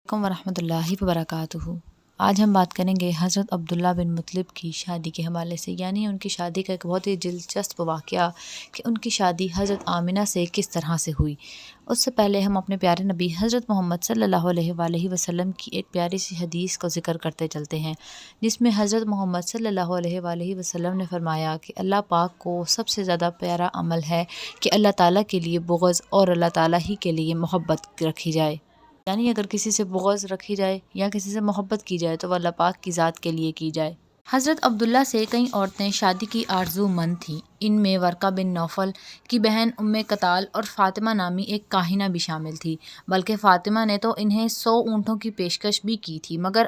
السلام ورحمۃ اللہ وبرکاتہ۔ آج ہم بات کریں گے حضرت عبداللہ بن مطلب کی شادی کے حوالے سے، یعنی ان کی شادی کا ایک بہت ہی دلچسپ واقعہ کہ ان کی شادی حضرت آمنہ سے کس طرح سے ہوئی۔ اس سے پہلے ہم اپنے پیارے نبی حضرت محمد صلی اللہ علیہ وآلہ وسلم کی ایک پیاری سی حدیث کو ذکر کرتے چلتے ہیں، جس میں حضرت محمد صلی اللہ علیہ وآلہ وسلم نے فرمایا کہ اللہ پاک کو سب سے زیادہ پیارا عمل ہے کہ اللہ تعالیٰ کے لیے بغض اور اللہ تعالیٰ ہی کے لیے محبت رکھی جائے، یعنی اگر کسی سے بغض رکھی جائے یا کسی سے محبت کی جائے تو وہ اللہ پاک کی ذات کے لیے کی جائے۔ حضرت عبداللہ سے کئی عورتیں شادی کی آرزو مند تھیں، ان میں ورقہ بن نوفل کی بہن قطال اور فاطمہ نامی ایک کاہنہ بھی شامل تھی، بلکہ فاطمہ نے تو انہیں 100 اونٹوں کی پیشکش بھی کی تھی، مگر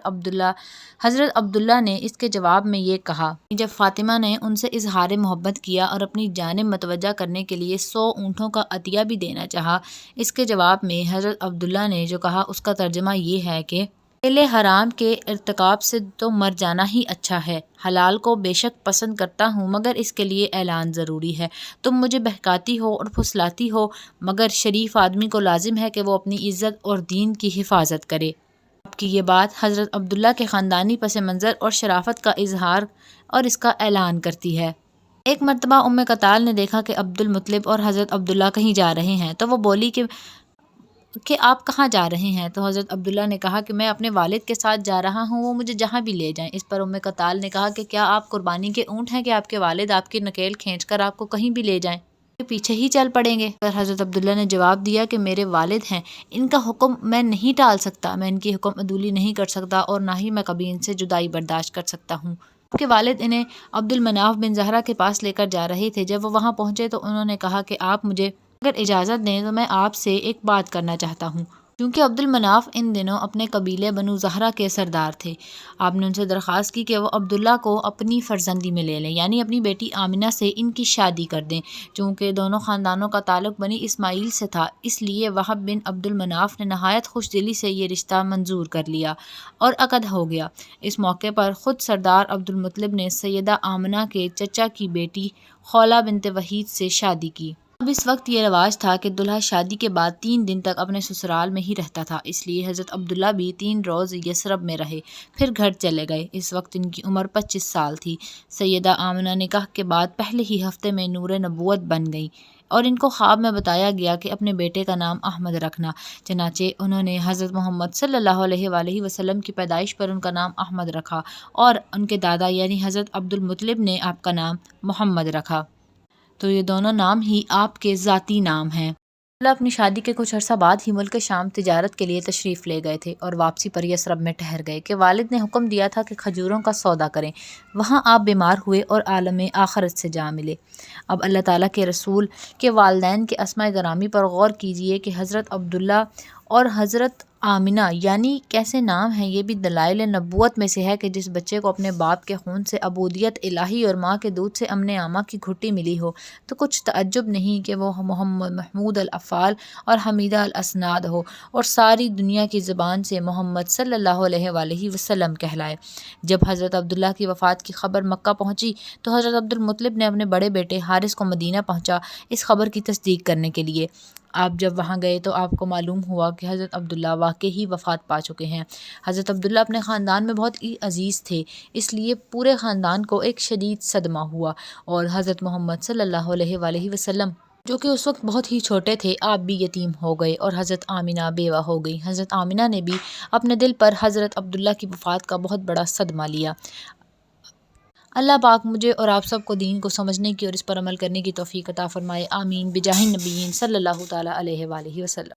حضرت عبداللہ نے اس کے جواب میں یہ کہا کہ جب فاطمہ نے ان سے اظہار محبت کیا اور اپنی جانب متوجہ کرنے کے لیے 100 اونٹوں کا عطیہ بھی دینا چاہا، اس کے جواب میں حضرت عبداللہ نے جو کہا اس کا ترجمہ یہ ہے کہ پہلے حرام کے ارتکاب سے تو مر جانا ہی اچھا ہے، حلال کو بے شک پسند کرتا ہوں مگر اس کے لیے اعلان ضروری ہے، تم مجھے بہکاتی ہو اور پھسلاتی ہو، مگر شریف آدمی کو لازم ہے کہ وہ اپنی عزت اور دین کی حفاظت کرے۔ آپ کی یہ بات حضرت عبداللہ کے خاندانی پس منظر اور شرافت کا اظہار اور اس کا اعلان کرتی ہے۔ ایک مرتبہ قطال نے دیکھا کہ عبد المطلب اور حضرت عبداللہ کہیں جا رہے ہیں، تو وہ بولی کہ آپ کہاں جا رہے ہیں؟ تو حضرت عبداللہ نے کہا کہ میں اپنے والد کے ساتھ جا رہا ہوں، وہ مجھے جہاں بھی لے جائیں۔ اس پر قطال نے کہا کہ کیا آپ قربانی کے اونٹ ہیں کہ آپ کے والد آپ کی نکیل کھینچ کر آپ کو کہیں بھی لے جائیں، کے پیچھے ہی چل پڑیں گے؟ پر حضرت عبداللہ نے جواب دیا کہ میرے والد ہیں، ان کا حکم میں نہیں ٹال سکتا، میں ان کی حکم عدولی نہیں کر سکتا اور نہ ہی میں کبھی ان سے جدائی برداشت کر سکتا ہوں۔ آپ کے والد انہیں عبد المناف بن زہرہ کے پاس لے کر جا رہے تھے۔ جب وہ وہاں پہنچے تو انہوں نے کہا کہ آپ مجھے اگر اجازت دیں تو میں آپ سے ایک بات کرنا چاہتا ہوں، کیونکہ عبد المناف ان دنوں اپنے قبیلے بنو زہرہ کے سردار تھے۔ آپ نے ان سے درخواست کی کہ وہ عبداللہ کو اپنی فرزندی میں لے لیں، یعنی اپنی بیٹی آمنہ سے ان کی شادی کر دیں۔ چونکہ دونوں خاندانوں کا تعلق بنی اسماعیل سے تھا، اس لیے وہب بن عبد المناف نے نہایت خوش دلی سے یہ رشتہ منظور کر لیا اور عقد ہو گیا۔ اس موقع پر خود سردار عبد المطلب نے سیدہ آمنہ کے چچا کی بیٹی خولہ بنت وحید سے شادی کی۔ اب اس وقت یہ رواج تھا کہ دلہا شادی کے بعد 3 دن تک اپنے سسرال میں ہی رہتا تھا، اس لیے حضرت عبداللہ بھی 3 روز یثرب میں رہے، پھر گھر چلے گئے۔ اس وقت ان کی عمر 25 سال تھی۔ سیدہ آمنہ نکاح کے بعد پہلے ہی ہفتے میں نور نبوت بن گئی اور ان کو خواب میں بتایا گیا کہ اپنے بیٹے کا نام احمد رکھنا، چنانچہ انہوں نے حضرت محمد صلی اللہ علیہ وآلہ وسلم کی پیدائش پر ان کا نام احمد رکھا اور ان کے دادا یعنی حضرت عبد المطلب نے آپ کا نام محمد رکھا، تو یہ دونوں نام ہی آپ کے ذاتی نام ہیں۔ عبداللہ اپنی شادی کے کچھ عرصہ بعد ہی ملک شام تجارت کے لیے تشریف لے گئے تھے اور واپسی پر یثرب میں ٹھہر گئے کہ والد نے حکم دیا تھا کہ کھجوروں کا سودا کریں۔ وہاں آپ بیمار ہوئے اور عالم آخرت سے جا ملے۔ اب اللہ تعالیٰ کے رسول کے والدین کے اسماء گرامی پر غور کیجئے کہ حضرت عبداللہ اور حضرت آمنہ یعنی کیسے نام ہیں۔ یہ بھی دلائل نبوت میں سے ہے کہ جس بچے کو اپنے باپ کے خون سے عبودیت الہی اور ماں کے دودھ سے امن عامہ کی گھٹی ملی ہو تو کچھ تعجب نہیں کہ وہ محمد محمود الافعال اور حمیدہ الاسناد ہو اور ساری دنیا کی زبان سے محمد صلی اللہ علیہ وآلہ وسلم کہلائے۔ جب حضرت عبداللہ کی وفات کی خبر مکہ پہنچی تو حضرت عبد المطلب نے اپنے بڑے بیٹے حارث کو مدینہ پہنچا اس خبر کی تصدیق کرنے کے لیے۔ آپ جب وہاں گئے تو آپ کو معلوم ہوا کہ حضرت عبداللہ واقعی ہی وفات پا چکے ہیں۔ حضرت عبداللہ اپنے خاندان میں بہت ہی عزیز تھے، اس لیے پورے خاندان کو ایک شدید صدمہ ہوا اور حضرت محمد صلی اللہ علیہ وآلہ وسلم جو کہ اس وقت بہت ہی چھوٹے تھے، آپ بھی یتیم ہو گئے اور حضرت آمنہ بیوہ ہو گئی۔ حضرت آمنہ نے بھی اپنے دل پر حضرت عبداللہ کی وفات کا بہت بڑا صدمہ لیا۔ اللہ پاک مجھے اور آپ سب کو دین کو سمجھنے کی اور اس پر عمل کرنے کی توفیق عطا فرمائے، آمین، بجاہ النبیین صلی اللہ تعالیٰ علیہ وآلہ وسلم۔